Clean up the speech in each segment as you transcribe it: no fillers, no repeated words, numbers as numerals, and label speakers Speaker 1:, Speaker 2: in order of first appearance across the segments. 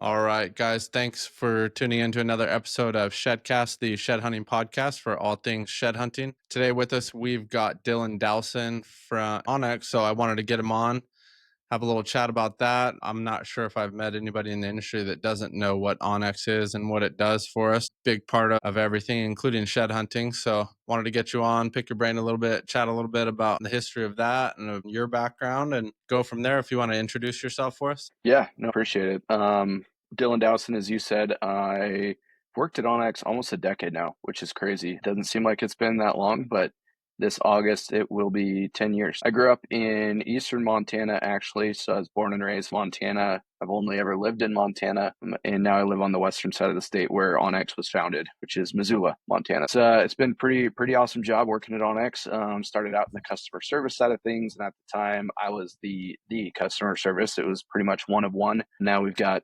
Speaker 1: All right, guys, thanks for tuning in to another episode of Shedcast, the shed hunting podcast for all things shed hunting. Today with us, we've got Dylan Dowson from OnX. So I wanted to get him on, have a little chat about that. I'm not sure if I've met anybody in the industry that doesn't know what OnX is and what it does for us. Big part of everything, including shed hunting. So wanted to get you on, pick your brain a little bit, chat a little bit about the history of that and of your background, and go from there. If you want to introduce yourself for us.
Speaker 2: Yeah, no, appreciate it. Dylan Dowson, as you said, I worked at OnX almost a decade now, which is crazy. It doesn't seem like it's been that long, but this August it will be 10 years. I grew up in eastern Montana, actually, so I was born and raised in Montana. I've only ever lived in Montana, and now I live on the western side of the state where OnX was founded, which is Missoula, Montana. It's been pretty awesome job working at OnX. Started out in the customer service side of things, and at the time I was the customer service. It was pretty much one of one. Now we've got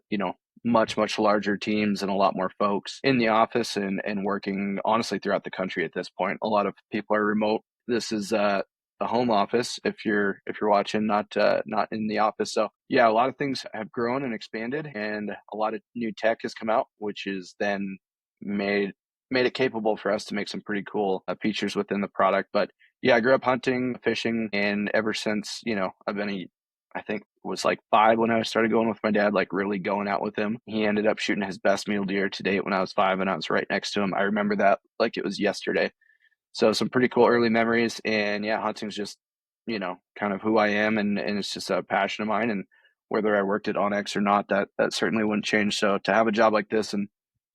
Speaker 2: much larger teams and a lot more folks in the office and working honestly throughout the country at this point. A lot of people are remote. This is a home office if you're watching, not in the office. So yeah, a lot of things have grown and expanded, and a lot of new tech has come out, which is then made it capable for us to make some pretty cool features within the product. But yeah, I grew up hunting, fishing, and ever since, I've been I think it was like 5 when I started going with my dad, like really going out with him. He ended up shooting his best mule deer to date when I was 5, and I was right next to him. I remember that like it was yesterday. So some pretty cool early memories. And yeah, hunting's just, kind of who I am, and it's just a passion of mine. And whether I worked at OnX or not, that certainly wouldn't change. So to have a job like this and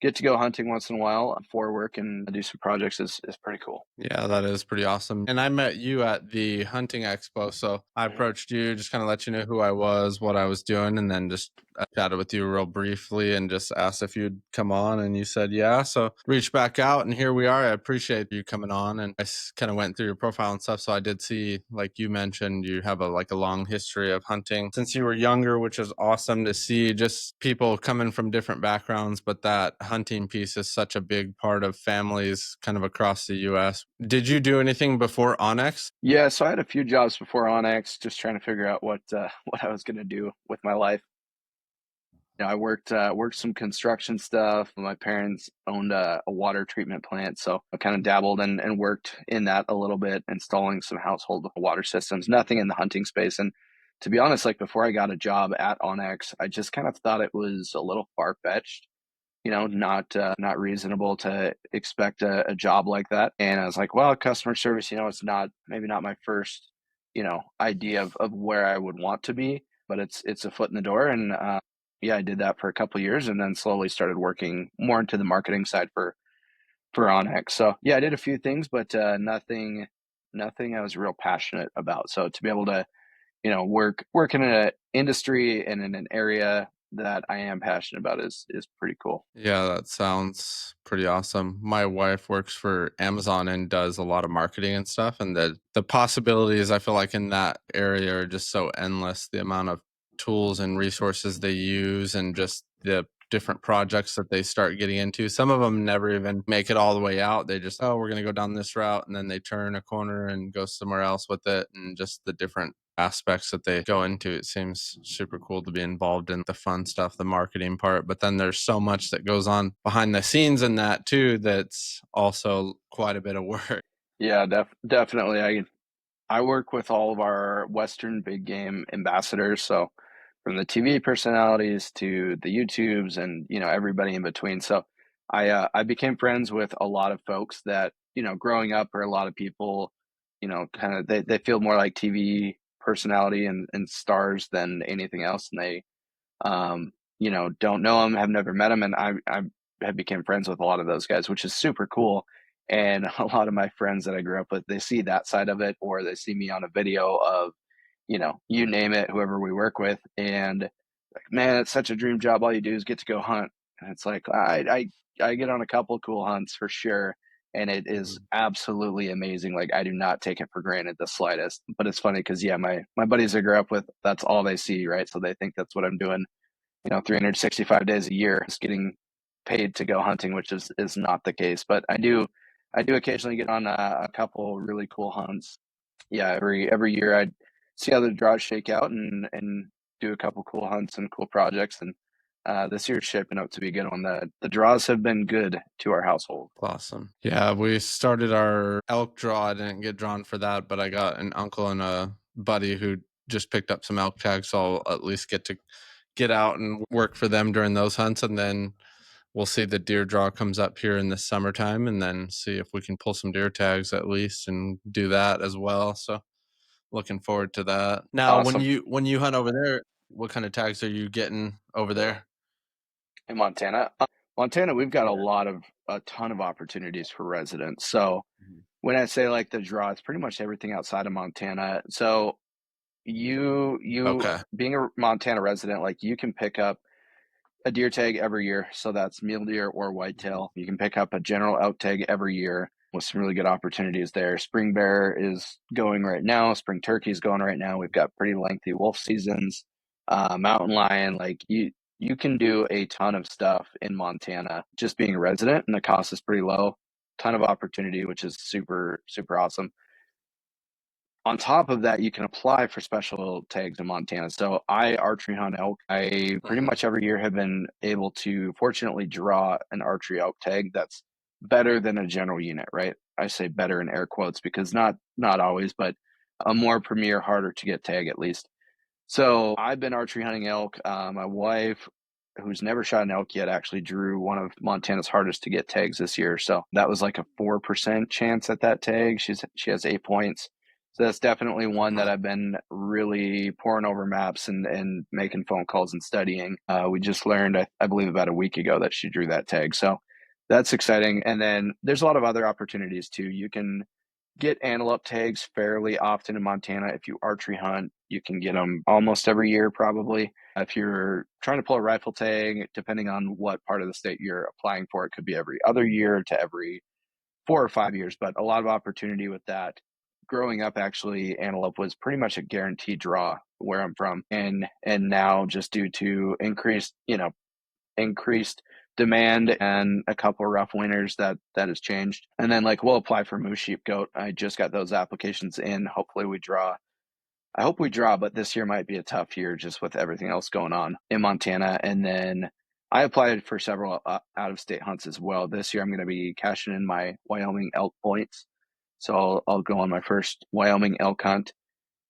Speaker 2: get to go hunting once in a while for work and do some projects is pretty cool.
Speaker 1: Yeah, that is pretty awesome. And I met you at the hunting expo. So I approached you, just kind of let you know who I was, what I was doing, and then just chatted with you real briefly and just asked if you'd come on. And you said, yeah. So reached back out, and here we are. I appreciate you coming on. And I kind of went through your profile and stuff. So I did see, like you mentioned, you have a long history of hunting since you were younger, which is awesome to see, just people coming from different backgrounds. But that hunting piece is such a big part of families kind of across the US. Did you do anything before OnX?
Speaker 2: Yeah, so I had a few jobs before OnX, just trying to figure out what what I was going to do with my life. I worked some construction stuff. My parents owned a water treatment plant, so I kind of dabbled and worked in that a little bit, installing some household water systems. Nothing in the hunting space. And to be honest, like before I got a job at OnX, I just kind of thought it was a little far fetched. Not reasonable to expect a job like that. And I was like, well, customer service, it's maybe not my first, idea of where I would want to be, but it's a foot in the door. And yeah, I did that for a couple of years, and then slowly started working more into the marketing side for OnX. So yeah, I did a few things, but nothing I was real passionate about. So to be able to work in an industry and in an area that I am passionate about is pretty cool.
Speaker 1: Yeah, that sounds pretty awesome. My wife works for Amazon and does a lot of marketing and stuff. And the possibilities I feel like in that area are just so endless. The amount of tools and resources they use and just the different projects that they start getting into. Some of them never even make it all the way out. They just, oh, we're going to go down this route. And then they turn a corner and go somewhere else with it. And just the different aspects that they go into. It seems super cool to be involved in the fun stuff, the marketing part. But then there's so much that goes on behind the scenes in that too, that's also quite a bit of work.
Speaker 2: Yeah, definitely. I work with all of our Western big game ambassadors, so from the TV personalities to the YouTubes and everybody in between. So I became friends with a lot of folks that growing up, or a lot of people kind of they feel more like TV personality and stars than anything else, and they don't know them, have never met them, and I have became friends with a lot of those guys, which is super cool. And a lot of my friends that I grew up with, they see that side of it, or they see me on a video of, you name it, whoever we work with, and like, man, it's such a dream job. All you do is get to go hunt, and it's like I get on a couple cool hunts for sure, and it is absolutely amazing. Like I do not take it for granted the slightest. But it's funny because yeah, my buddies I grew up with, that's all they see, right? So they think that's what I'm doing 365 days a year is getting paid to go hunting, which is not the case. But I do occasionally get on a couple really cool hunts. Yeah, every year I see how the draws shake out and do a couple cool hunts and cool projects. And This year's shaping up to be a good one. The draws have been good to our household.
Speaker 1: Awesome. Yeah, we started our elk draw. I didn't get drawn for that, but I got an uncle and a buddy who just picked up some elk tags, so I'll at least get to get out and work for them during those hunts. And then we'll see the deer draw comes up here in the summertime, and then see if we can pull some deer tags at least and do that as well. So looking forward to that. Now,
Speaker 2: Awesome.
Speaker 1: when you hunt over there, what kind of tags are you getting over there?
Speaker 2: In Montana, Montana, we've got
Speaker 1: Yeah.
Speaker 2: a ton of opportunities for residents. So
Speaker 1: Mhm.
Speaker 2: when I say like the draw, it's pretty much everything outside of Montana. So you
Speaker 1: Okay.
Speaker 2: being a Montana resident, like you can pick up a deer tag every year. So that's mule deer or
Speaker 1: Mhm.
Speaker 2: whitetail. You can pick up a general elk tag every year with some really good opportunities there. Spring bear is going right now. Spring turkey is going right now. We've got pretty lengthy wolf seasons. Mountain lion, like you can do a ton of stuff in Montana just being a resident, and the cost is pretty low. Ton of opportunity, which is super awesome. On top of that, you can apply for special tags in Montana. So I archery hunt elk. I pretty
Speaker 1: Mhm.
Speaker 2: much every year have been able to fortunately draw an archery elk tag that's better than a general unit, right? I say better in air quotes because not always, but a more premier, harder to get tag at least. So I've been archery hunting elk. My wife, who's never shot an elk yet, actually drew one of Montana's hardest to get tags this year. So that was like a 4% chance at that tag. She has 8 points. So that's definitely one that
Speaker 1: Uh-huh.
Speaker 2: I've been really pouring over maps and making phone calls and studying. We just learned, I believe, about a week ago that she drew that tag. So that's exciting. And then there's a lot of other opportunities too. You can get antelope tags fairly often in Montana. If you archery hunt, you can get them almost every year, probably. If you're trying to pull a rifle tag, depending on what part of the state you're applying for, it could be every other year to every 4 or 5 years, but a lot of opportunity with that. Growing up, actually, antelope was pretty much a guaranteed draw where I'm from, and now just due to increased demand and a couple of rough winters that has changed. And then like we'll apply for moose, sheep, goat. I just got those applications in. Hopefully we draw. I hope we draw, but this year might be a tough year just with everything else going on in Montana. And then I applied for several out of state hunts as well. This year I'm going to be cashing in my Wyoming elk points. So I'll go on my first Wyoming elk hunt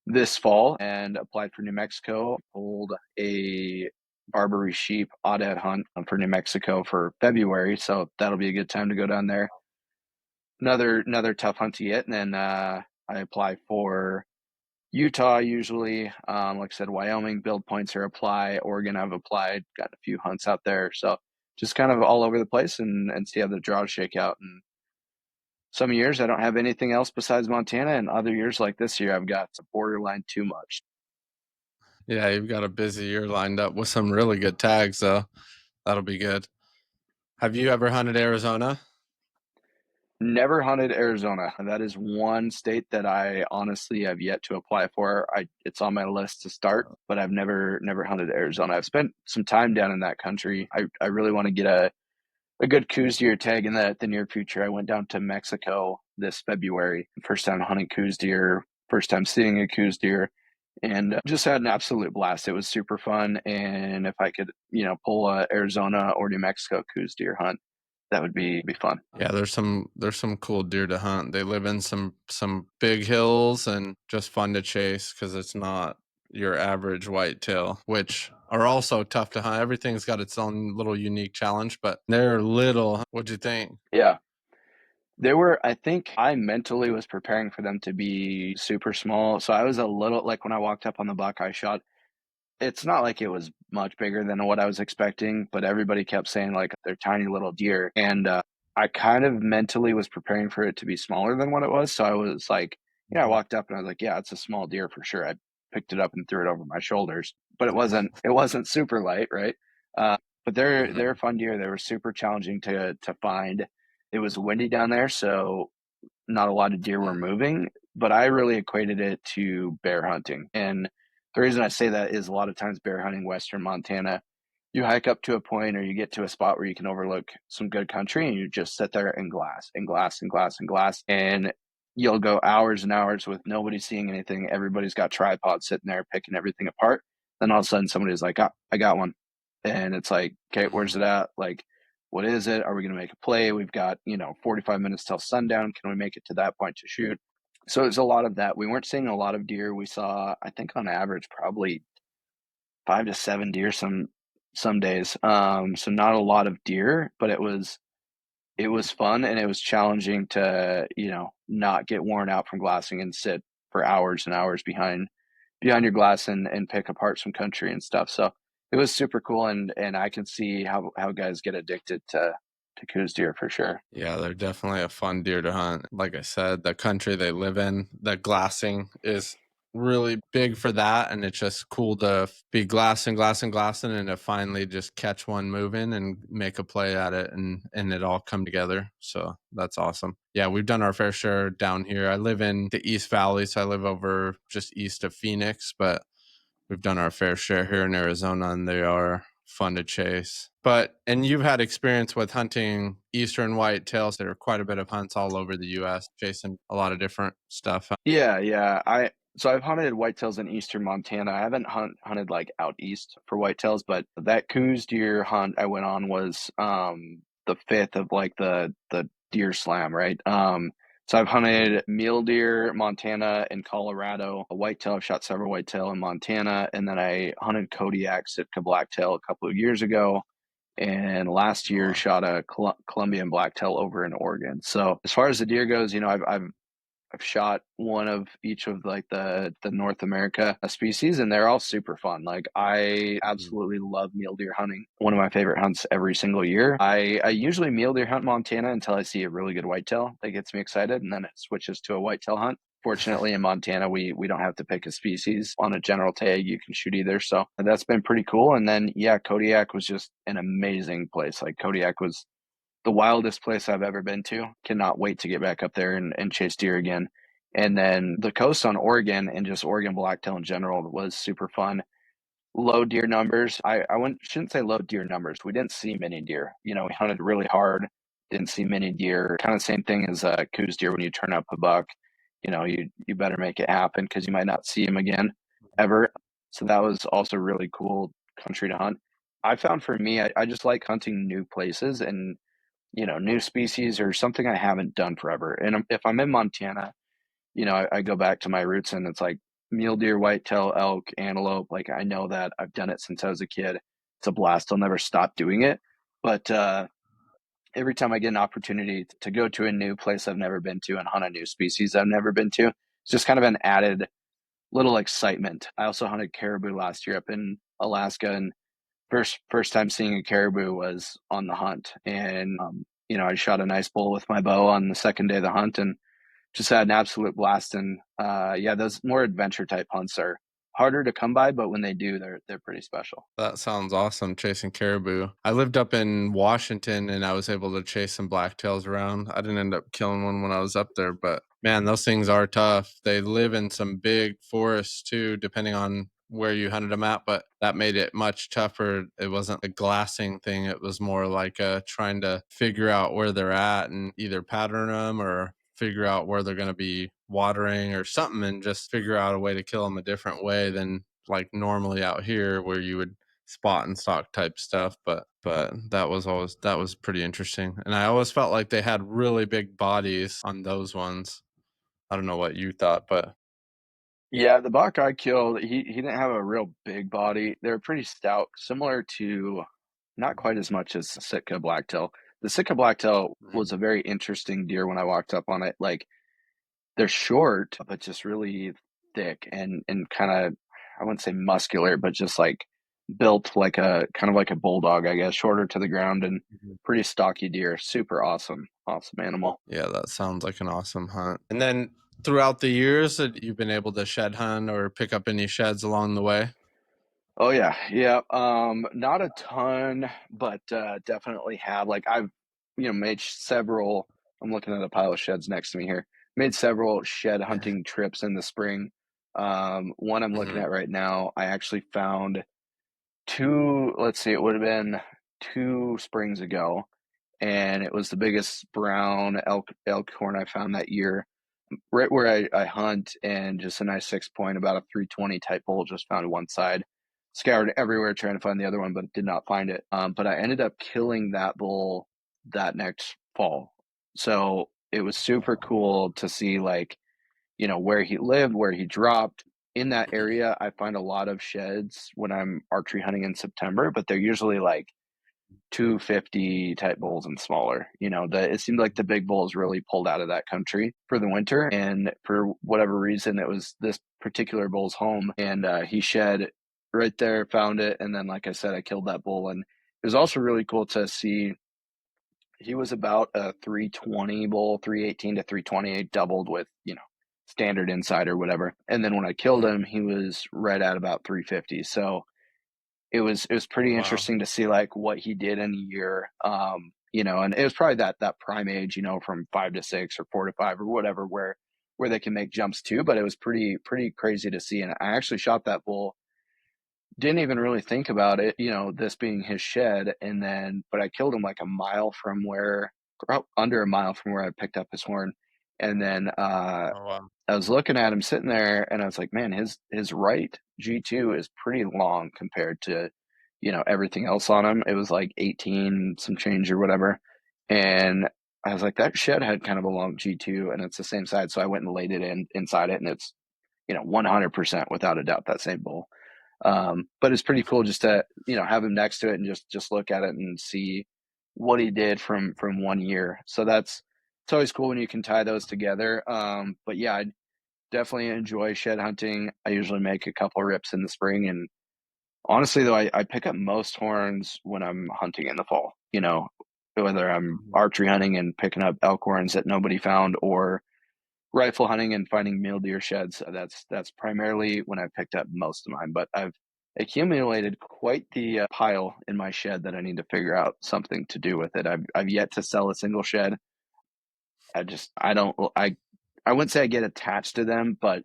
Speaker 2: this fall and applied for New Mexico. Pulled a Barbary sheep aoudad hunt for New Mexico for February, so that'll be a good time to go down there. Another tough hunt to get, and then I apply for Utah usually. Like I said, Wyoming build points or apply. Oregon I've applied, got a few hunts out there, so just kind of all over the place and see how the draws shake out. And some years I don't have anything else besides Montana, and other years like this year I've got borderline too much.
Speaker 1: Yeah, you've got a busy year lined up with some really good tags, though. That'll be good. Have you ever hunted Arizona?
Speaker 2: Never hunted Arizona. That is one state that I honestly have yet to apply for. It's on my list to start, but I've never hunted Arizona. I've spent some time down in that country. I really want to get a good coos deer tag in the near future. I went down to Mexico this February. First time hunting coos deer, first time seeing a coos deer, and just had an absolute blast. It was super fun. And if I could, pull a Arizona or New Mexico coos deer hunt, that would be fun.
Speaker 1: Yeah, there's some cool deer to hunt. They live in some big hills and just fun to chase because it's not your average whitetail, which are also tough to hunt. Everything's got its own little unique challenge, but they're little. What'd you think?
Speaker 2: Yeah. I think I mentally was preparing for them to be super small. So I was a little like when I walked up on the buck I shot, it's not like it was much bigger than what I was expecting, but everybody kept saying like they're tiny little deer. And I kind of mentally was preparing for it to be smaller than what it was. So I was like, I
Speaker 1: Mhm.
Speaker 2: walked up and I was like, yeah, it's a small deer for sure. I picked it up and threw it over my shoulders, but it wasn't super light, right? But they're a
Speaker 1: Mhm.
Speaker 2: fun deer. They were super challenging to find. It was windy down there, so not a lot of deer were
Speaker 1: Mhm.
Speaker 2: moving, but I really equated it to bear hunting. And the reason I say that is a lot of times bear hunting Western Montana, you hike up to a point or you get to a spot where you can overlook some good country and you just sit there and glass and glass and glass and glass. And you'll go hours and hours with nobody seeing anything. Everybody's got tripods sitting there picking everything apart. Then all of a sudden somebody's like, oh, I got one. and it's like, okay, where's
Speaker 1: Mhm.
Speaker 2: it at? Like, what is it? Are we going to make a play? We've got, 45 minutes till sundown. Can we make it to that point to shoot? So it's a lot of that. We weren't seeing a lot of deer. We saw, I think on average, probably 5 to 7 deer some days. So not a lot of deer, but it was fun and it was challenging to, not get worn out from glassing and sit for hours and hours behind your glass and pick apart some country and stuff. So it was super cool and I can see how guys get addicted to Coues deer for sure.
Speaker 1: Yeah, they're definitely a fun deer to hunt. Like I said, the country they live in, the glassing is really big for that. And it's just cool to be glassing, glassing, glassing, and to finally just catch one moving and make a play at it and it all come together. So that's awesome. Yeah, we've done our fair share down here. I live in the East Valley, so I live over just east of Phoenix, but we've done our fair share here in Arizona, and they are fun to chase. But and you've had experience with hunting eastern whitetails. There are quite a bit of hunts all over the U.S. chasing a lot of different stuff.
Speaker 2: Yeah, yeah. I've hunted whitetails in eastern Montana. I haven't hunted like out east for whitetails, but that Coues deer hunt I went on was the fifth of like the deer slam, right? So I've
Speaker 1: Mhm.
Speaker 2: hunted mule deer, Montana and Colorado. A whitetail, I've shot several whitetail in Montana, and then I hunted Kodiak Sitka blacktail a couple of years ago. And last year
Speaker 1: Wow.
Speaker 2: shot a Columbian blacktail over in Oregon. So as far as the deer goes, I've shot one of each of like the North America species, and they're all super fun. Like I
Speaker 1: Mhm.
Speaker 2: absolutely love mule deer hunting. One of my favorite hunts every single year. I usually mule deer hunt Montana until I see a really good whitetail that gets me excited, and then it switches to a whitetail hunt. Fortunately, in Montana, we don't have to pick a species on a general tag. You can shoot either, so that's been pretty cool. And then yeah, Kodiak was just an amazing place. Like Kodiak was the wildest place I've ever been to. Cannot wait to get back up there and chase deer again. And then the coast on Oregon and just Oregon blacktail in general was super fun. Low deer numbers. I wouldn't, shouldn't say low deer numbers. We didn't see many deer. We hunted really hard, didn't see many deer. Kind of same thing as Coues deer when you turn up a buck. You better make it happen because you might not see him again ever. So that was also really cool country to hunt. I found for me, I just like hunting new places and new species or something I haven't done forever. And if I'm in Montana, I go back to my roots and it's like mule deer, whitetail, elk, antelope. Like I know that I've done it since I was a kid. It's a blast. I'll never stop doing it. But every time I get an opportunity to go to a new place I've never been to and hunt a new species I've never been to, it's just kind of an added little excitement. I also hunted caribou last year up in Alaska, and first time seeing a caribou was on the hunt, and I shot a nice bull with my bow on the second day of the hunt, and just had an absolute blast. And yeah, those more adventure type hunts are harder to come by, but when they do, they're pretty special.
Speaker 1: That sounds awesome, chasing caribou. I lived up in Washington and I was able to chase some blacktails around. I didn't end up killing one when I was up there, but man, those things are tough. They live in some big forests too, depending on where you hunted them at, but that made it much tougher. It wasn't a glassing thing. It was more like trying to figure out where they're at and either pattern them or figure out where they're going to be watering or something and just figure out a way to kill them a different way than like normally out here where you would spot and stock type stuff, but that was pretty interesting. And I always felt like they had really big bodies on those ones. I don't know what you thought, but
Speaker 2: Yeah, the buck I killed, he didn't have a real big body. They're pretty stout, similar to not quite as much as Sitka blacktail. The Sitka blacktail was
Speaker 1: Mhm.
Speaker 2: a very interesting deer when I walked up on it. Like they're short, but just really thick and kind of, I wouldn't say muscular, but just like built like a kind of like a bulldog, I guess, shorter to the ground and
Speaker 1: Mhm.
Speaker 2: pretty stocky deer. Super awesome, awesome animal.
Speaker 1: Yeah, that sounds like an awesome hunt. And then throughout the years that you've been able to shed hunt or pick up any sheds along the way.
Speaker 2: Oh yeah, yeah. Not a ton, but definitely have. Like I've, made several. I'm looking at a pile of sheds next to me here. Made several shed hunting trips in the spring. One I'm looking
Speaker 1: Mhm.
Speaker 2: at right now, I actually found two. Let's see, it would have been 2 springs ago, and it was the biggest brown elk horn I found that year. Right where I hunt, and just a nice 6 point, about a 320 type hole, just found one side. scoured everywhere trying to find the other one, but did not find it. But I ended up killing that bull that next fall. So it was super cool to see, like, where he lived, where he dropped. In that area, I find a lot of sheds when I'm archery hunting in September, but they're usually like 250 type bulls and smaller. It seemed like the big bulls really pulled out of that country for the winter, and for whatever reason, it was this particular bull's home, and he shed right there, found it, and then, like I said, I killed that bull. And it was also really cool to see. He was about a 320 bull, 318 to 320, doubled with standard inside or whatever. And then when I killed
Speaker 1: Mm.
Speaker 2: him, he was right at about 350. So it was
Speaker 1: Oh,
Speaker 2: pretty
Speaker 1: wow.
Speaker 2: interesting to see like what he did in a year. And it was probably that prime age, from 5 to 6 or 4 to 5 or whatever, where they can make jumps too. But it was pretty crazy to see. And I actually shot that bull, didn't even really think about it, this being his shed. But I killed him like a mile from where, under a mile from where I picked up his horn. And then
Speaker 1: Oh, wow.
Speaker 2: I was looking at him sitting there, and I was like, man, his right G2 is pretty long compared to, everything else on him. It was like 18 some change or whatever. And I was like, that shed had kind of a long G2, and it's the same side. So I went and laid it inside it, and it's, 100% without a doubt that same bull. But it's pretty cool just to, have him next to it and just look at it and see what he did from one year. So it's always cool when you can tie those together. But yeah, I definitely enjoy shed hunting. I usually make a couple rips in the spring, and honestly though, I pick up most horns when I'm hunting in the fall. Whether I'm
Speaker 1: Mhm.
Speaker 2: archery hunting and picking up elk horns that nobody found, or rifle hunting and finding mule deer sheds. That's primarily when I picked up most of mine, but I've accumulated quite the pile in my shed that I need to figure out something to do with it. I've yet to sell a single shed. I don't I wouldn't say I get attached to them, but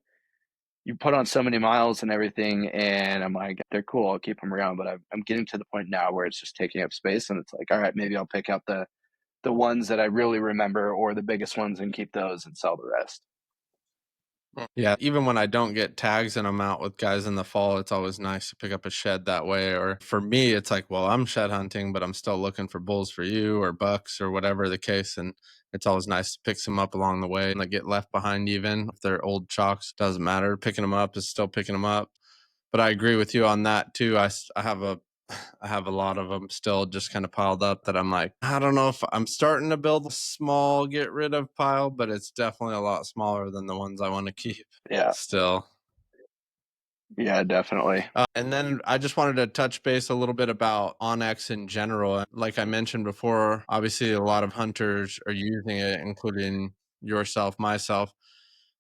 Speaker 2: you put on so many miles and everything, and I'm like, they're cool. I'll keep them around, but I'm getting to the point now where it's just taking up space, and it's like, all right, maybe I'll pick out the ones that I really remember, or the biggest ones, and keep those and sell the rest.
Speaker 1: Yeah, even when I don't get tags and I'm out with guys in the fall, it's always nice to pick up a shed that way. Or for me, it's like, well, I'm shed hunting, but I'm still looking for bulls for you or bucks or whatever the case. And it's always nice to pick some up along the way and they get left behind, even if they're old chalks, doesn't matter. Picking them up is still picking them up. But I agree with you on that too. I have a I have a lot of them still just kind of piled up that I'm like, I don't know if I'm starting to build a small get rid of pile, but it's definitely a lot smaller than the ones I want to keep
Speaker 2: Yeah,
Speaker 1: still.
Speaker 2: yeah, definitely.
Speaker 1: And then I just wanted to touch base a little bit about OnX in general. Like I mentioned before, obviously a lot of hunters are using it, including yourself, myself,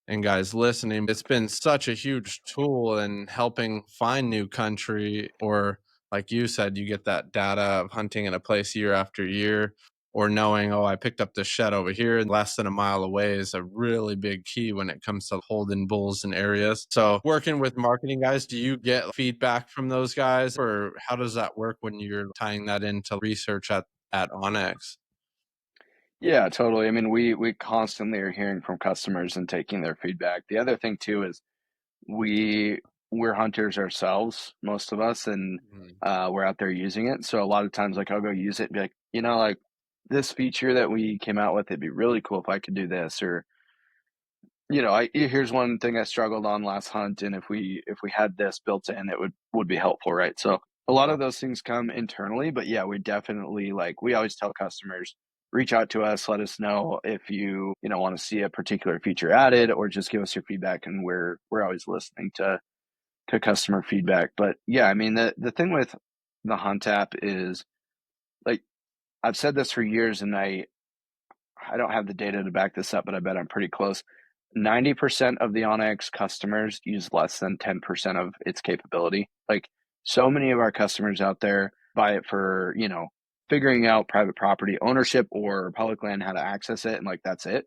Speaker 1: and guys listening. It's been such a huge tool in helping find new country, or like you said, you get that data of hunting in a place year after year, or knowing, oh, I picked up this shed over here and less than a mile away is a really big key when it comes to holding bulls in areas. So working with marketing guys, do you get feedback from those guys, or how does that work when you're tying that into research at OnX?
Speaker 2: Yeah, totally. I mean, we constantly are hearing from customers and taking their feedback. The other thing too is we we're hunters ourselves, most of us, and
Speaker 1: Mhm.
Speaker 2: we're out there using it. So a lot of times, like, I'll go use it and be like, like, this feature that we came out with, it'd be really cool if I could do this, or here's one thing I struggled on last hunt, and if we had this built in, it would be helpful, right? So a lot
Speaker 1: Uh,
Speaker 2: of those things come internally, but yeah, we definitely, like, we always tell customers, reach out to us, let us know if you want to see a particular feature added, or just give us your feedback, and we're always listening to customer feedback. But yeah, I mean, the thing with the Hunt app is, like, I've said this for years, and I don't have the data to back this up, but I bet I'm pretty close. 90% of the OnX customers use less than 10% of its capability. Like, so many of our customers out there buy it for, figuring out private property ownership or public land, how to access it, and like that's it,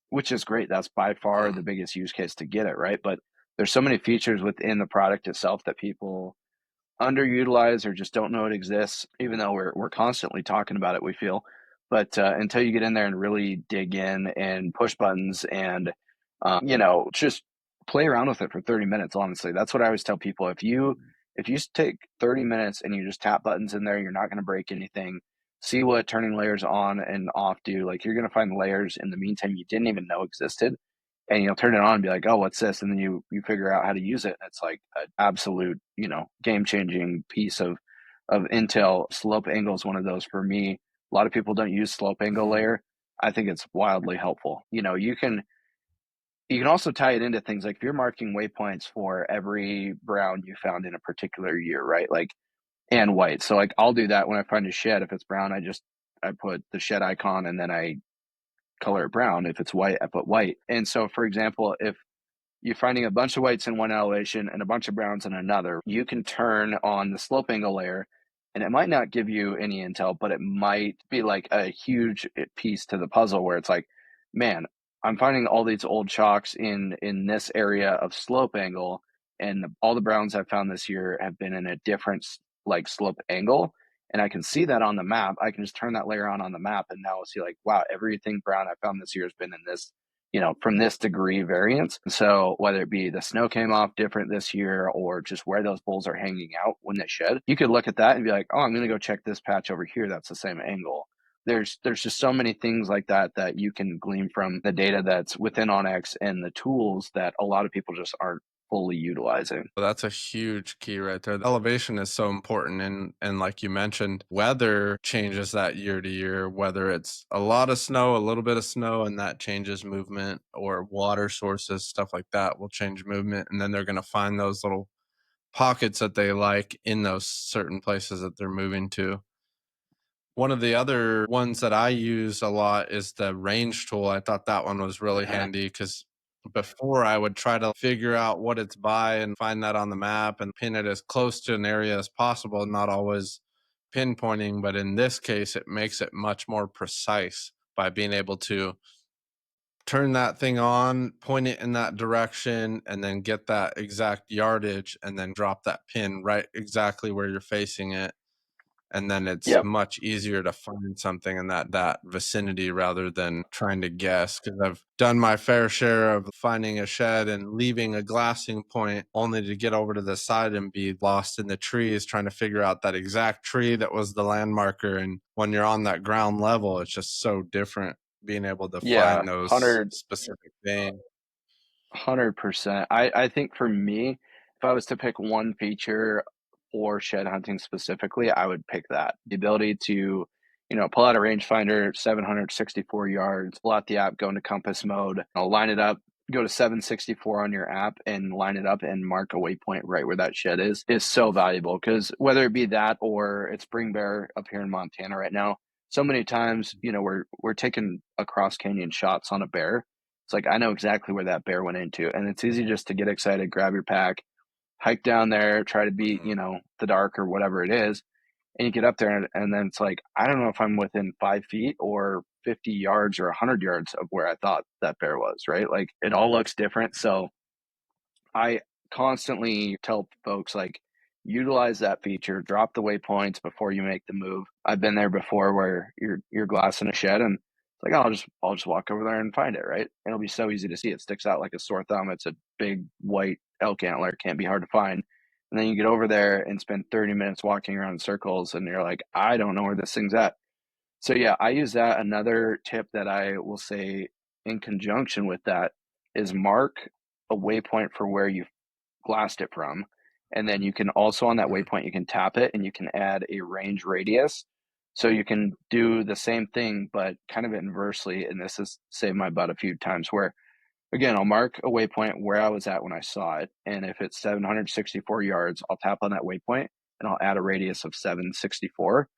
Speaker 2: which is great. That's by far the
Speaker 1: mm,
Speaker 2: biggest use case to get it, right? But there's so many features within the product itself that people underutilized or just don't know it exists, even though we're constantly talking about it, we feel. But until you get in there and really dig in and push buttons and, just play around with it for 30 minutes, honestly, that's what I always tell people. If you If you take 30 minutes and you just tap buttons in there, you're not going to break anything. See what turning layers on and off do. Like you're going to find layers in the meantime you didn't even know existed, and you'll turn it on and be like, oh, what's this? And then you figure out how to use it. And it's like an absolute, game changing piece of intel. Slope angle is one of those for me. A lot of people don't use slope angle
Speaker 1: Mhm.
Speaker 2: layer. I think it's wildly helpful. You can also tie it into things like if you're marking waypoints for every brown you found in a particular year, right? Like and white. So like I'll do that when I find a shed. If it's brown, I put the shed icon and then I color it brown. If it's white, I put white. And so for example, if you're finding a bunch of whites in one elevation and a bunch of browns in another, you can turn on the slope angle layer, and it might not give you any intel, but it might be like a huge piece to the puzzle where it's like, man, I'm finding all these old chalks in this area of slope angle, and all the browns I've found this year have been in a different like slope angle. And I can see that on the map. I can just turn that layer on the map, and now I'll see like, wow, everything brown I found this year has been in this, from this degree variance. So whether it be the snow came off different this year or just where those bulls are hanging out when they shed, you could look at that and be like, oh, I'm going to go check this patch over here. That's the same angle. There's just so many things like that that you can glean from the data that's within OnX and the tools that a lot of people just aren't fully utilizing.
Speaker 1: Well, that's a huge key right there. The elevation is so important, and like you mentioned, weather changes that year to year, whether it's a lot of snow, a little bit of snow, and that changes movement, or water sources, stuff like that will change movement. And then they're going to find those little pockets that they like in those certain places that they're moving to. One of the other ones that I use a lot is the range tool. I thought that one was really
Speaker 2: Yeah.
Speaker 1: handy because before I would try to figure out what it's by and find that on the map and pin it as close to an area as possible, not always pinpointing. But in this case, it makes it much more precise by being able to turn that thing on, point it in that direction, and then get that exact yardage and then drop that pin right exactly where you're facing it, and then it's
Speaker 2: Yep.
Speaker 1: much easier to find something in that vicinity rather than trying to guess. Because I've done my fair share of finding a shed and leaving a glassing point only to get over to the side and be lost in the trees trying to figure out that exact tree that was the landmarker. And when you're on that ground level, it's just so different being able to
Speaker 2: Yeah.
Speaker 1: find those
Speaker 2: 100
Speaker 1: specific things.
Speaker 2: 100%. I think for me, if I was to pick one feature for shed hunting specifically, I would pick that. The ability to, pull out a rangefinder, 764 yards, pull out the app, go into compass mode, line it up, go to 764 on your app and line it up and mark a waypoint right where that shed is so valuable. Because whether it be that or it's spring bear up here in Montana right now, so many times, we're taking across canyon shots on a bear. It's like I know exactly where that bear went into, and it's easy just to get excited, grab your pack, hike down there, try to beat,
Speaker 1: Mhm.
Speaker 2: the dark or whatever it is, and you get up there, and then it's like I don't know if I'm within 5 feet or 50 yards or 100 yards of where I thought that bear was. Right, like it all looks different. So I constantly tell folks like utilize that feature, drop the waypoints before you make the move. I've been there before where you're glassing a shed and it's like, oh, I'll just walk over there and find it, right? It'll be so easy to see. It sticks out like a sore thumb. It's a big white elk antler, can't be hard to find. And then you get over there and spend 30 minutes walking around in circles and you're like, I don't know where this thing's at. So yeah, I use that. Another tip that I will say in conjunction with that is mark a waypoint for where you glassed it from. And then you can also on that
Speaker 1: Mhm.
Speaker 2: waypoint, you can tap it and you can add a range radius. So you can do the same thing, but kind of inversely. And this has saved my butt a few times where, again, I'll mark a waypoint where I was at when I saw it. And if it's 764 yards, I'll tap on that waypoint and I'll add a radius of 764.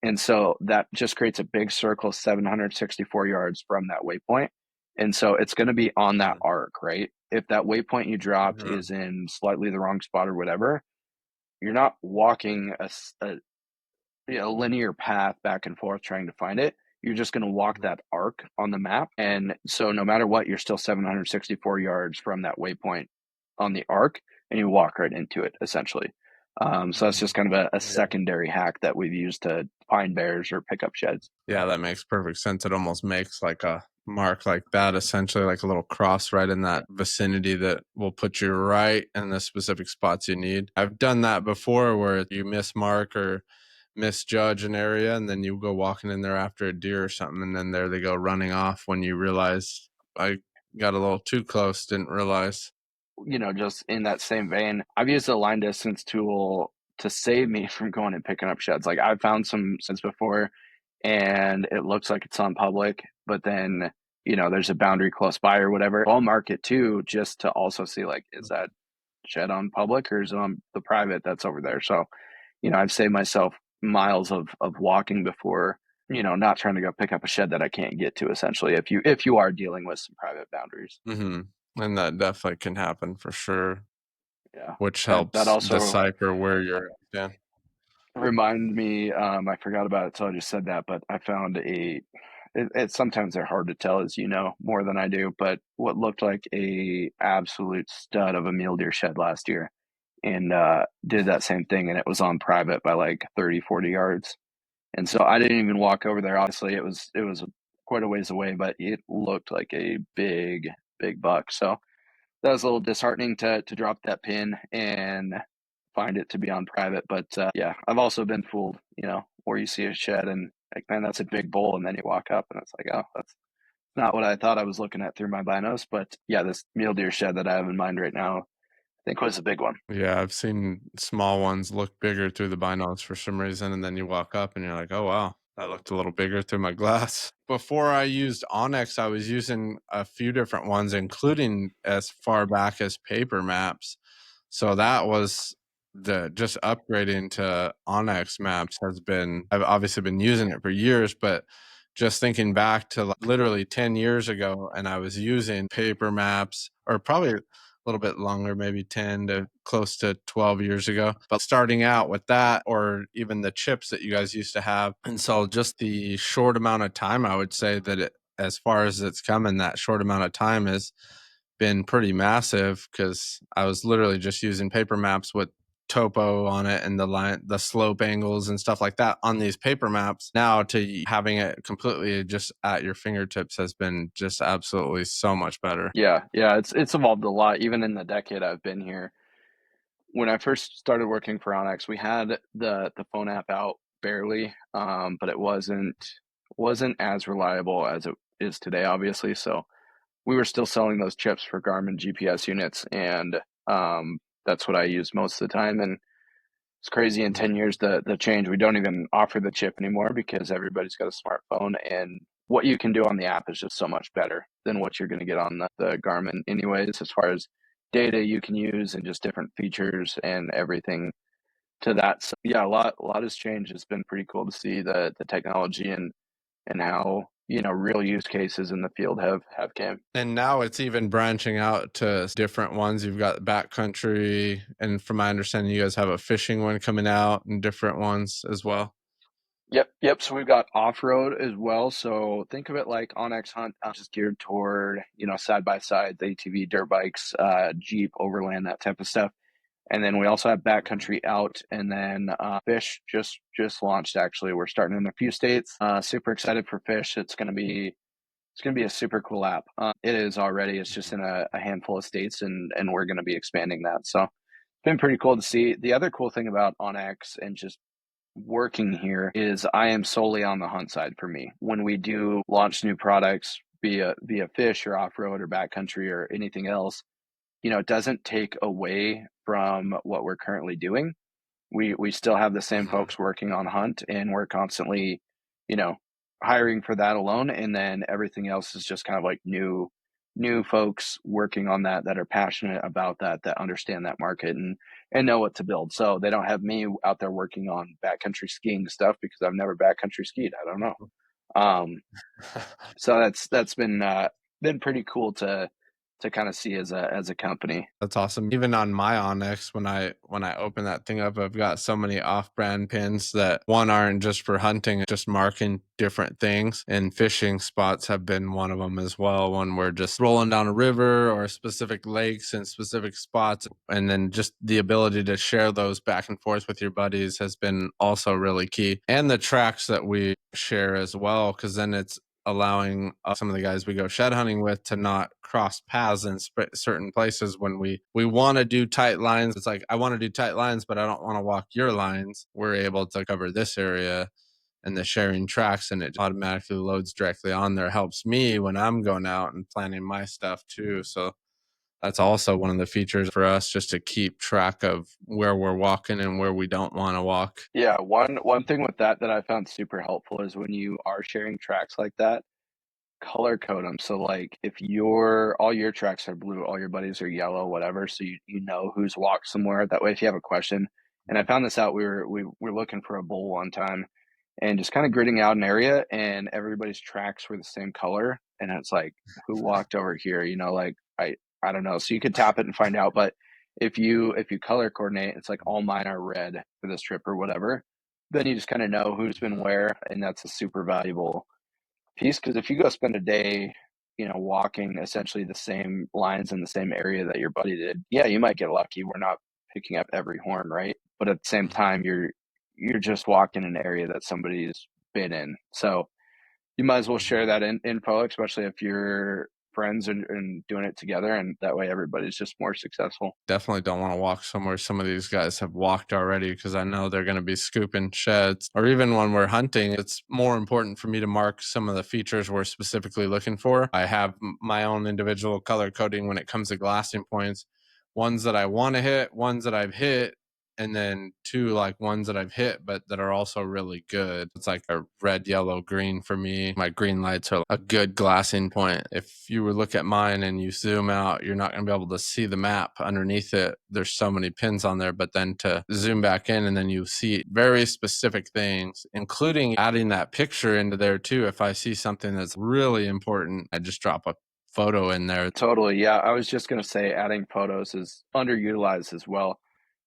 Speaker 2: And so that just creates a big circle 764 yards from that waypoint. And so it's going to be on that
Speaker 1: Mhm.
Speaker 2: arc, right? If that waypoint you dropped
Speaker 1: Mhm.
Speaker 2: is in slightly the wrong spot or whatever, you're not walking a linear path back and forth trying to find it. You're just going to walk
Speaker 1: Mhm.
Speaker 2: that arc on the map. And so no matter what, you're still 764 yards from that waypoint on the arc and you walk right into it essentially. So that's just
Speaker 1: Mhm.
Speaker 2: kind of a
Speaker 1: Yeah.
Speaker 2: secondary hack that we've used to find bears or pick up sheds.
Speaker 1: Yeah, that makes perfect sense. It almost makes like a mark like that, essentially like a little cross right in that vicinity that will put you right in the specific spots you need. I've done that before where you mismark or misjudge an area and then you go walking in there after a deer or something and then there they go running off when you realize I got a little too close, didn't realize.
Speaker 2: Just in that same vein, I've used a line distance tool to save me from going and picking up sheds. Like I've found some since before and it looks like it's on public, but then, there's a boundary close by or whatever. I'll mark it too, just to also see like, is that shed on public or is it on the private that's over there? So, I've saved myself miles of walking before, not trying to go pick up a shed that I can't get to essentially if you are dealing with some private boundaries.
Speaker 1: Hmm. And that definitely can happen for sure,
Speaker 2: Yeah.
Speaker 1: which
Speaker 2: That
Speaker 1: helps
Speaker 2: also
Speaker 1: decipher where you're at. Yeah.
Speaker 2: remind me, I forgot about it till I just said that, but I found sometimes they're hard to tell as more than I do, but what looked like a absolute stud of a mule deer shed last year and did that same thing and it was on private by like 30, 40 yards. And so I didn't even walk over there. Obviously it was quite a ways away, but it looked like a big, big buck. So that was a little disheartening to drop that pin and find it to be on private. But yeah, I've also been fooled, where you see a shed and like, man, that's a big bull, and then you walk up and it's like, oh, that's not what I thought I was looking at through my binos. But yeah, this mule deer shed that I have in mind right now, I think was a big one.
Speaker 1: Yeah, I've seen small ones look bigger through the binos for some reason, and then you walk up and you're like, "Oh wow, that looked a little bigger through my glass." Before I used OnX, I was using a few different ones, including as far back as paper maps. So that was the just upgrading to OnX Maps has been. I've obviously been using it for years, but just thinking back to like literally 10 years ago, and I was using paper maps, or probably little bit longer, maybe 10 to close to 12 years ago. But starting out with that, or even the chips that you guys used to have. And so just the short amount of time, I would say that as far as it's come in that short amount of time has been pretty massive because I was literally just using paper maps with topo on it and the slope angles and stuff like that on these paper maps. Now to having it completely just at your fingertips has been just absolutely so much better.
Speaker 2: Yeah, yeah, it's evolved a lot, even in the decade I've been here. When I first started working for OnX, we had the phone app out barely, but it wasn't as reliable as it is today, obviously. So we were still selling those chips for Garmin GPS units, and that's what I use most of the time. And it's crazy in 10 years the change. We don't even offer the chip anymore because everybody's got a smartphone, and what you can do on the app is just so much better than what you're going to get on the Garmin, anyways, as far as data you can use and just different features and everything to that. So yeah, a lot has changed. It's been pretty cool to see the technology and how real use cases in the field have came.
Speaker 1: And now it's even branching out to different ones. You've got backcountry, and from my understanding, you guys have a fishing one coming out and different ones as well.
Speaker 2: Yep, yep. So we've got off road as well. So think of it like OnX Hunt, just geared toward side by side, ATV, dirt bikes, Jeep, overland, that type of stuff. And then we also have backcountry out, and then fish just launched. Actually, we're starting in a few states. Super excited for fish. It's gonna be a super cool app. It is already. It's just in a handful of states, and we're gonna be expanding that. So it's been pretty cool to see. The other cool thing about OnX and just working here is I am solely on the hunt side for me. When we do launch new products via fish or off road or backcountry or anything else, it doesn't take away from what we're currently doing. We still have the same
Speaker 1: Mhm.
Speaker 2: folks working on hunt, and we're constantly, you know, hiring for that alone, and then everything else is just kind of like new folks working on that are passionate about that understand that market and know what to build. So they don't have me out there working on backcountry skiing stuff because I've never backcountry skied. I don't know. Um, so that's been pretty cool to kind of see as a company.
Speaker 1: That's awesome. Even on my Onyx, when I open that thing up, I've got so many off-brand pins that one aren't just for hunting, just marking different things. And fishing spots have been one of them as well. When we're just rolling down a river or specific lakes and specific spots, and then just the ability to share those back and forth with your buddies has been also really key. And the tracks that we share as well, because then it's allowing some of the guys we go shed hunting with to not cross paths in certain places when we want to do tight lines. It's like, I want to do tight lines, but I don't want to walk your lines. We're able to cover this area, and the sharing tracks, and it automatically loads directly on there. Helps me when I'm going out and planning my stuff too. So that's also one of the features for us, just to keep track of where we're walking and where we don't want to walk.
Speaker 2: Yeah, one thing with that that I found super helpful is when you are sharing tracks like that, color code them. So like if your all your tracks are blue, all your buddies are yellow, whatever, so you know who's walked somewhere. That way if you have a question, and I found this out, we were looking for a bull one time and just kind of gridding out an area, and everybody's tracks were the same color, and it's like, who walked over here? You know, like I don't know. So you could tap it and find out, but if you color coordinate, it's like all mine are red for this trip or whatever. Then you just kind of know who's been where, and that's a super valuable piece, because if you go spend a day, walking essentially the same lines in the same area that your buddy did, yeah, you might get lucky. We're not picking up every horn, right? But at the same time, you're just walking an area that somebody's been in. So you might as well share that info, especially if you're friends and doing it together, and that way everybody's just more successful.
Speaker 1: Definitely don't want to walk somewhere some of these guys have walked already, because I know they're going to be scooping sheds. Or even when we're hunting, it's more important for me to mark some of the features we're specifically looking for. I have my own individual color coding when it comes to glassing points, ones that I want to hit, ones that I've hit, and then two like ones that I've hit but that are also really good. It's like a red, yellow, green for me. My green lights are a good glassing point. If you were look at mine and you zoom out, you're not going to be able to see the map underneath it. There's so many pins on there, but then to zoom back in and then you see very specific things, including adding that picture into there too. If I see something that's really important, I just drop a photo in there.
Speaker 2: Totally. Yeah. I was just going to say adding photos is underutilized as well.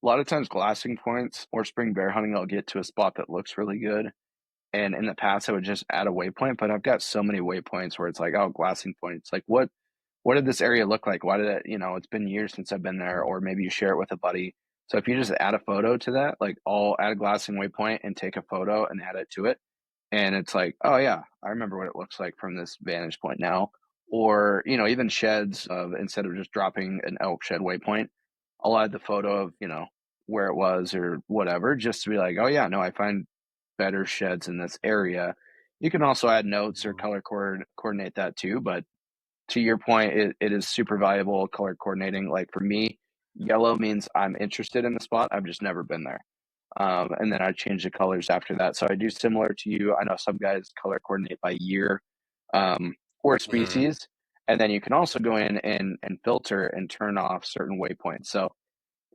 Speaker 2: A lot of times, glassing points or spring bear hunting, I'll get to a spot that looks really good. And in the past, I would just add a waypoint, but I've got so many waypoints where it's like, oh, glassing points. Like, what did this area look like? Why did it, it's been years since I've been there, or maybe you share it with a buddy. So if you just add a photo to that, like I'll add a glassing waypoint and take a photo and add it to it. And it's like, oh yeah, I remember what it looks like from this vantage point now. Or, even sheds of, instead of just dropping an elk shed waypoint, I'll add the photo of, where it was or whatever, just to be like, oh yeah, no, I find better sheds in this area. You can also add notes or color coordinate that too, but to your point, it is super valuable color coordinating. Like for me, yellow means I'm interested in the spot. I've just never been there. And then I change the colors after that. So I do similar to you. I know some guys color coordinate by year, or
Speaker 1: Mhm.
Speaker 2: species. And then you can also go in and filter and turn off certain waypoints. So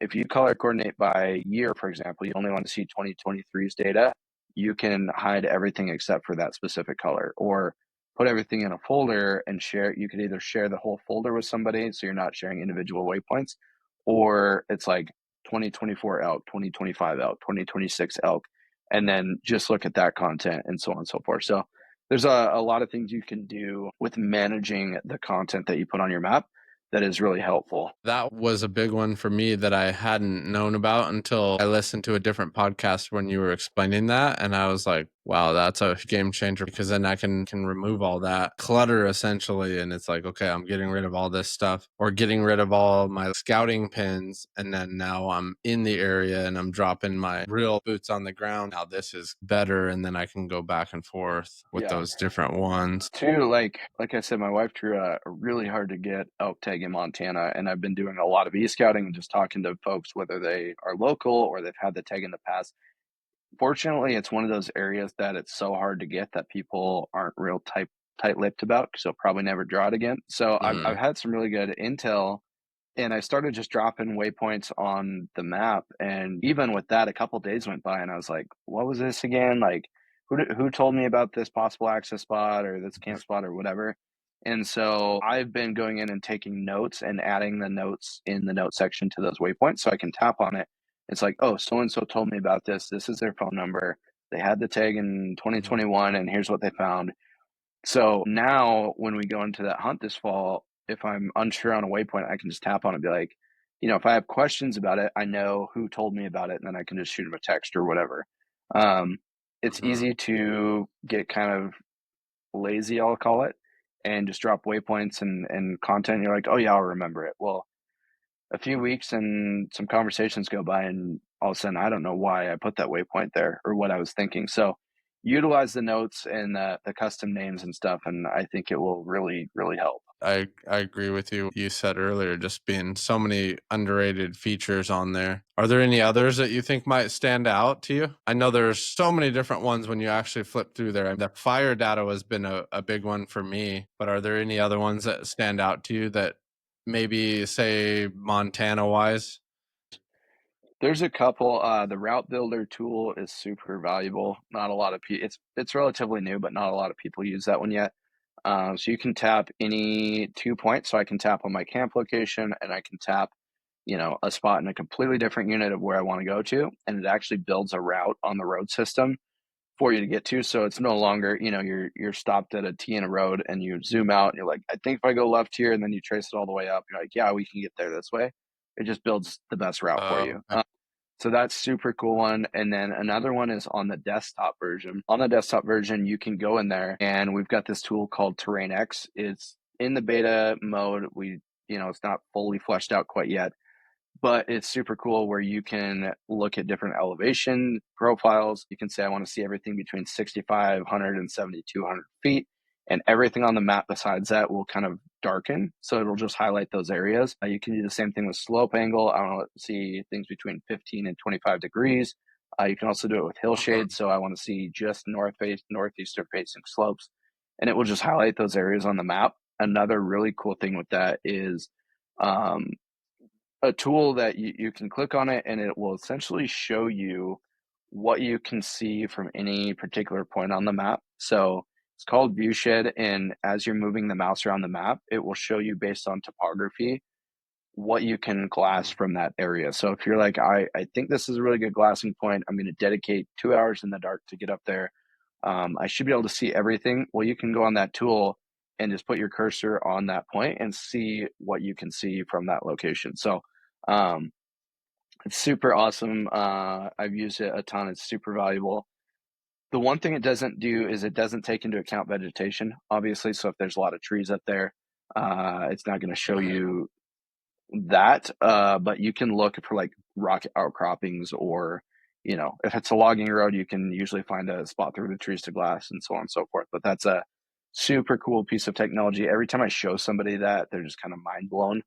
Speaker 2: if you color coordinate by year, for example, you only want to see 2023's data, you can hide everything except for that specific color, or put everything in a folder and share. You could either share the whole folder with somebody, so you're not sharing individual waypoints, or it's like 2024 elk, 2025 elk, 2026 elk, and then just look at that content and so on and so forth. So there's a lot of things you can do with managing the content that you put on your map that is really helpful.
Speaker 1: That was a big one for me that I hadn't known about until I listened to a different podcast when you were explaining that. And I was like, wow, that's a game changer, because then I can remove all that clutter essentially. And it's like, okay, I'm getting rid of all this stuff, or getting rid of all my scouting pins. And then now I'm in the area and I'm dropping my real boots on the ground. Now this is better. And then I can go back and forth with
Speaker 2: Yeah.
Speaker 1: those different ones.
Speaker 2: Too, like I said, my wife drew a really hard to get elk tag in Montana, and I've been doing a lot of e-scouting and just talking to folks, whether they are local or they've had the tag in the past. Fortunately, it's one of those areas that it's so hard to get that people aren't real tight-lipped about, so probably never draw it again. So I've
Speaker 1: Mhm.
Speaker 2: had some really good intel, and I started just dropping waypoints on the map, and even with that, a couple days went by, and I was like, "What was this again? Like, who told me about this possible access spot or this camp spot or whatever?" And so I've been going in and taking notes and adding the notes in the note section to those waypoints, so I can tap on it. It's like, "Oh, so and so told me about this. This is their phone number. They had the tag in
Speaker 1: Mhm.
Speaker 2: 2021, and here's what they found." So now when we go into that hunt this fall, if I'm unsure on a waypoint, I can just tap on it and be like, if I have questions about it, I know who told me about it, and then I can just shoot them a text or whatever. Um, it's
Speaker 1: Mhm.
Speaker 2: easy to get kind of lazy, I'll call it, and just drop waypoints and content. You're like, oh yeah, I'll remember it. Well, a few weeks and some conversations go by, and all of a sudden, I don't know why I put that waypoint there or what I was thinking. So utilize the notes and the custom names and stuff, and I think it will really, really help.
Speaker 1: I agree with you. You said earlier, just being so many underrated features on there. Are there any others that you think might stand out to you? I know there's so many different ones when you actually flip through there. The fire data has been a big one for me, but are there any other ones that stand out to you that maybe say Montana wise?
Speaker 2: There's a couple. The route builder tool is super valuable. Not a lot of people. It's relatively new, but not a lot of people use that one yet. So you can tap any 2 points. So I can tap on my camp location, and I can tap, a spot in a completely different unit of where I want to go to, and it actually builds a route on the road system for you to get to. So it's no longer, you're stopped at a T in a road, and you zoom out, and you're like, I think if I go left here, and then you trace it all the way up, you're like, yeah, we can get there this way. It just builds the best route for you.
Speaker 1: Okay.
Speaker 2: So that's super cool one. And then another one is on the desktop version. On the desktop version, you can go in there, and we've got this tool called Terrain X. It's in the beta mode. It's not fully fleshed out quite yet, but it's super cool where you can look at different elevation profiles. You can say, I want to see everything between 6,500 and 7,200 feet. And everything on the map besides that will kind of darken. So it'll just highlight those areas. You can do the same thing with slope angle. I want to see things between 15 and 25 degrees. You can also do it with hill shade. So I want to see just northeastern facing slopes. And it will just highlight those areas on the map. Another really cool thing with that is um, a tool that you can click on it, and it will essentially show you what you can see from any particular point on the map. So it's called Viewshed, and as you're moving the mouse around the map, it will show you based on topography what you can glass from that area. So if you're like, I think this is a really good glassing point, I'm going to dedicate 2 hours in the dark to get up there. I should be able to see everything. Well, you can go on that tool and just put your cursor on that point and see what you can see from that location. So um, it's super awesome. I've used it a ton. It's super valuable. The one thing it doesn't do is it doesn't take into account vegetation, obviously. So if there's a lot of trees up there, it's not going to show
Speaker 1: Right.
Speaker 2: you that. But you can look for like rock outcroppings, or if it's a logging road, you can usually find a spot through the trees to glass and so on and so forth. But that's a super cool piece of technology. Every time I show somebody that, they're just kind of mind blown.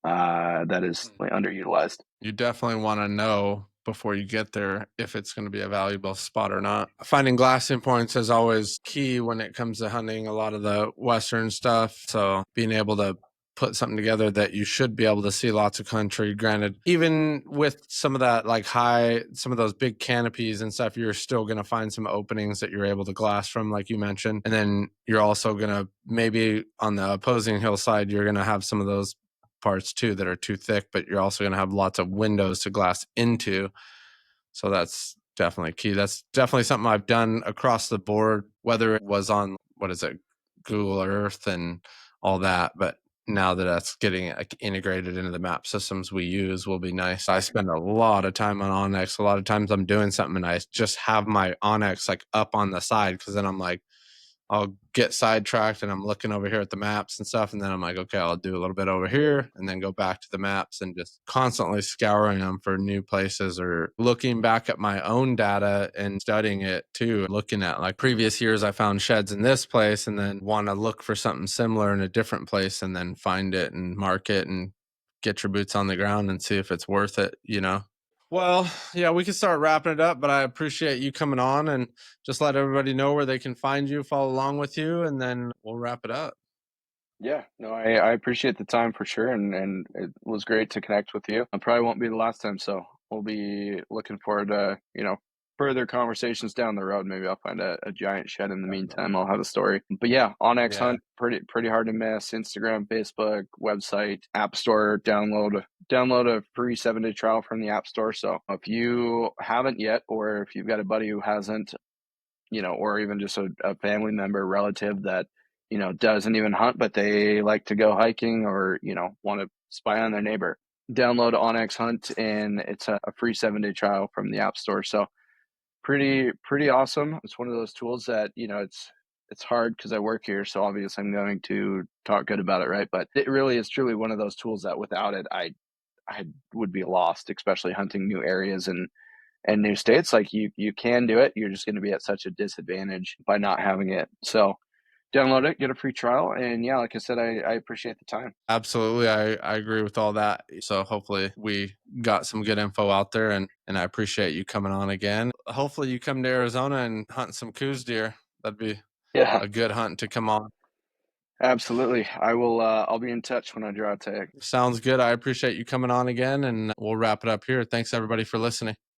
Speaker 2: That is like underutilized.
Speaker 1: You definitely want to know before you get there if it's going to be a valuable spot or not. Finding glassing points is always key when it comes to hunting a lot of the Western stuff. So being able to put something together that you should be able to see lots of country. Granted, even with some of that like some of those big canopies and stuff, you're still going to find some openings that you're able to glass from, like you mentioned. And then you're also going to maybe on the opposing hillside, you're going to have some of those parts too that are too thick, but you're also going to have lots of windows to glass into. So that's definitely key. That's definitely something I've done across the board, whether it was on, what is it, Google Earth and all that. But now that that's getting like integrated into the map systems we use will be nice. I spend a lot of time on OnX. A lot of times I'm doing something and I just have my OnX like up on the side, because then I'm like, I'll get sidetracked and I'm looking over here at the maps and stuff. And then I'm like, okay, I'll do a little bit over here and then go back to the maps and just constantly scouring them for new places, or looking back at my own data and studying it too. Looking at like previous years, I found sheds in this place and then want to look for something similar in a different place and then find it and mark it and get your boots on the ground and see if it's worth it. Well, yeah, we can start wrapping it up, but I appreciate you coming on and just let everybody know where they can find you, follow along with you, and then we'll wrap it up.
Speaker 2: Yeah, no, I appreciate the time for sure, and it was great to connect with you. It probably won't be the last time, so we'll be looking forward to, further conversations down the road. Maybe I'll find a giant shed in the meantime. I'll have a story. But yeah, OnX
Speaker 1: Yeah.
Speaker 2: Hunt, pretty hard to miss. Instagram, Facebook, website, App Store, download a free 7-day trial from the App Store. So if you haven't yet, or if you've got a buddy who hasn't, or even just a family member, relative that, doesn't even hunt, but they like to go hiking, or, want to spy on their neighbor. Download OnX Hunt, and it's a free 7-day trial from the App Store. So pretty awesome. It's one of those tools that, it's it's hard because I work here, so obviously I'm going to talk good about it, right? But it really is truly one of those tools that without it, I would be lost, especially hunting new areas and new states. Like you can do it, you're just going to be at such a disadvantage by not having it. So download it, get a free trial, and yeah, like I said, I appreciate the time.
Speaker 1: Absolutely. I agree with all that. So hopefully we got some good info out there, and I appreciate you coming on again. Hopefully you come to Arizona and hunt some coos deer. That'd be
Speaker 2: Yeah,
Speaker 1: a good hunt to come on.
Speaker 2: absolutely. I will. I'll be in touch when I draw a tag.
Speaker 1: Sounds good. I appreciate you coming on again, and we'll wrap it up here. Thanks everybody for listening.